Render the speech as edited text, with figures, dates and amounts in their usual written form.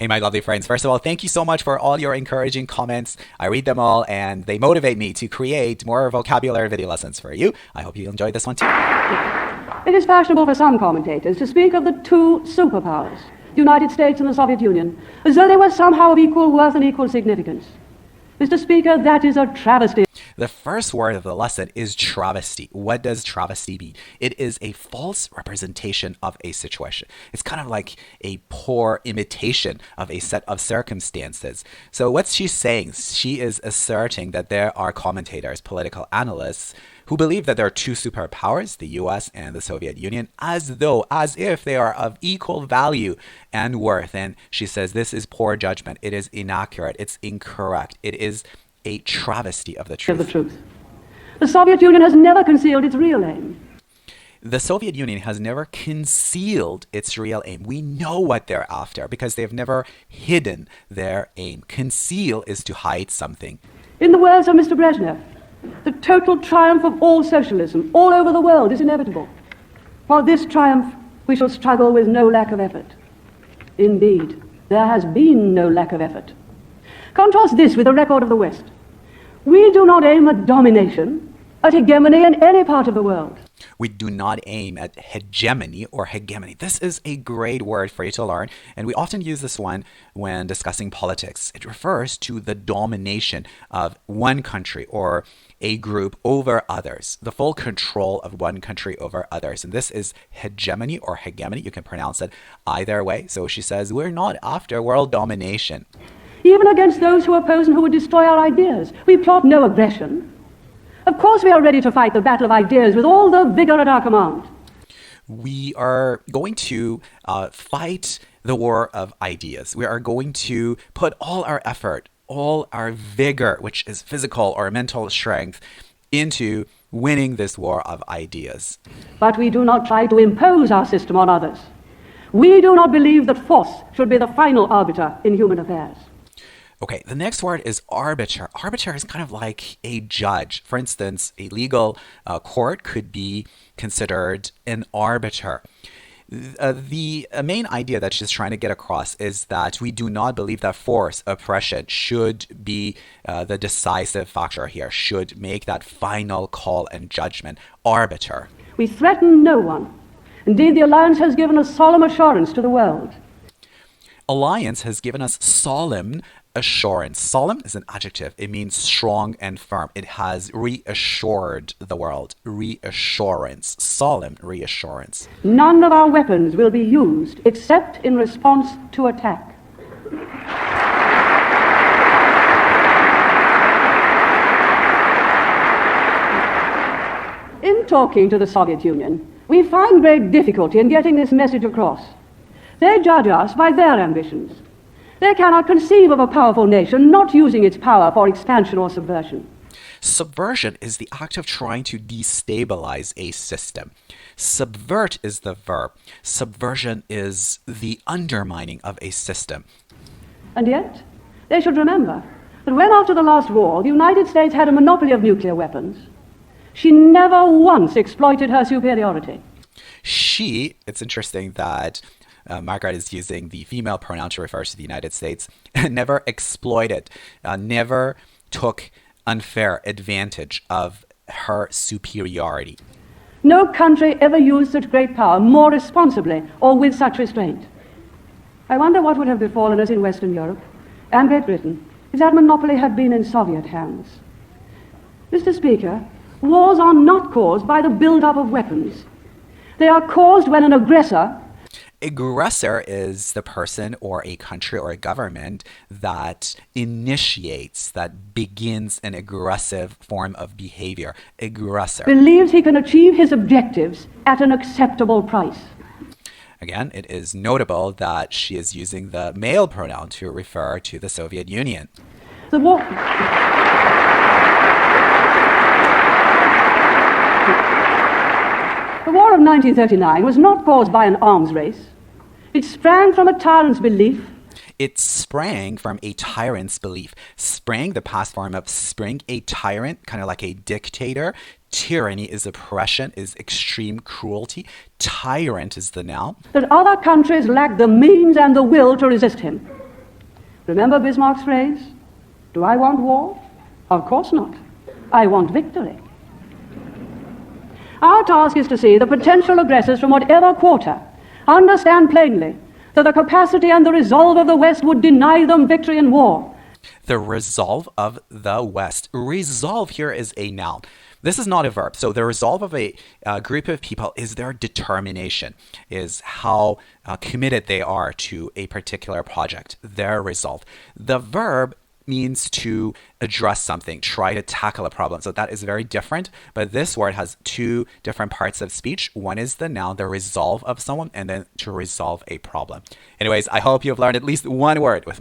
Hey, my lovely friends. First of all, thank you so much for all your encouraging comments. I read them all and they motivate me to create more vocabulary video lessons for you. I hope you enjoyed this one too. It is fashionable for some commentators to speak of the two superpowers, the United States and the Soviet Union, as though they were somehow of equal worth and equal significance. Mr. Speaker, that is a travesty. The first word of the lesson is travesty. What does travesty mean? It is a false representation of a situation. It's kind of like a poor imitation of a set of circumstances. So what she's saying, she is asserting that there are commentators, political analysts, who believe that there are two superpowers, the US and the Soviet Union, as if they are of equal value and worth. And she says this is poor judgment. It is inaccurate. It's incorrect. It is a travesty of the truth. The Soviet Union has never concealed its real aim. The Soviet Union has never concealed its real aim. We know what they're after because they've never hidden their aim. Conceal is to hide something. In the words of Mr. Brezhnev, the total triumph of all socialism all over the world is inevitable. For this triumph, we shall struggle with no lack of effort. Indeed, there has been no lack of effort. Contrast this with the record of the West. We do not aim at domination, at hegemony in any part of the world. We do not aim at hegemony or hegemony. This is a great word for you to learn, and we often use this one when discussing politics. It refers to the domination of one country or a group over others, the full control of one country over others. And this is hegemony or hegemony. You can pronounce it either way. So she says, we're not after world domination. Even against those who oppose and who would destroy our ideas, we plot no aggression. Of course we are ready to fight the battle of ideas with all the vigor at our command. We are going to fight the war of ideas. We are going to put all our effort, all our vigor, which is physical or mental strength, into winning this war of ideas. But we do not try to impose our system on others. We do not believe that force should be the final arbiter in human affairs. Okay, the next word is arbiter. Arbiter is kind of like a judge. For instance, a legal court could be considered an arbiter. The main idea that she's trying to get across is that we do not believe that force, oppression, should be the decisive factor here, should make that final call and judgment. Arbiter. We threaten no one. Indeed, the Alliance has given a solemn assurance to the world. Alliance has given us solemn assurance. Solemn is an adjective. It means strong and firm. It has reassured the world. Reassurance. Solemn reassurance. None of our weapons will be used except in response to attack. In talking to the Soviet Union, we find great difficulty in getting this message across. They judge us by their ambitions. They cannot conceive of a powerful nation not using its power for expansion or subversion. Subversion is the act of trying to destabilize a system. Subvert is the verb. Subversion is the undermining of a system. And yet, they should remember that when after the last war the United States had a monopoly of nuclear weapons, she never once exploited her superiority. It's interesting that Margaret is using the female pronoun to refer to the United States, never exploited, never took unfair advantage of her superiority. No country ever used such great power more responsibly or with such restraint. I wonder what would have befallen us in Western Europe and Great Britain if that monopoly had been in Soviet hands. Mr. Speaker, wars are not caused by the build-up of weapons. They are caused when an aggressor... Aggressor is the person or a country or a government that initiates, that begins an aggressive form of behavior. Aggressor. believes he can achieve his objectives at an acceptable price. Again, it is notable that she is using the male pronoun to refer to the Soviet Union. The war... The War of 1939 was not caused by an arms race. It sprang from a tyrant's belief. It sprang from a tyrant's belief. Sprang, the past form of spring, a tyrant, kind of like a dictator. Tyranny is oppression, is extreme cruelty. Tyrant is the noun. That other countries lacked the means and the will to resist him. Remember Bismarck's phrase? Do I want war? Of course not. I want victory. Our task is to see the potential aggressors from whatever quarter understand plainly that the capacity and the resolve of the West would deny them victory in war. The resolve of the West. Resolve here is a noun. This is not a verb. So the resolve of a group of people is their determination, is how committed they are to a particular project, their resolve. The verb means to address something, try to tackle a problem. So that is very different. But this word has two different parts of speech. One is the noun, the resolve of someone, and then to resolve a problem. Anyways, I hope you've learned at least one word with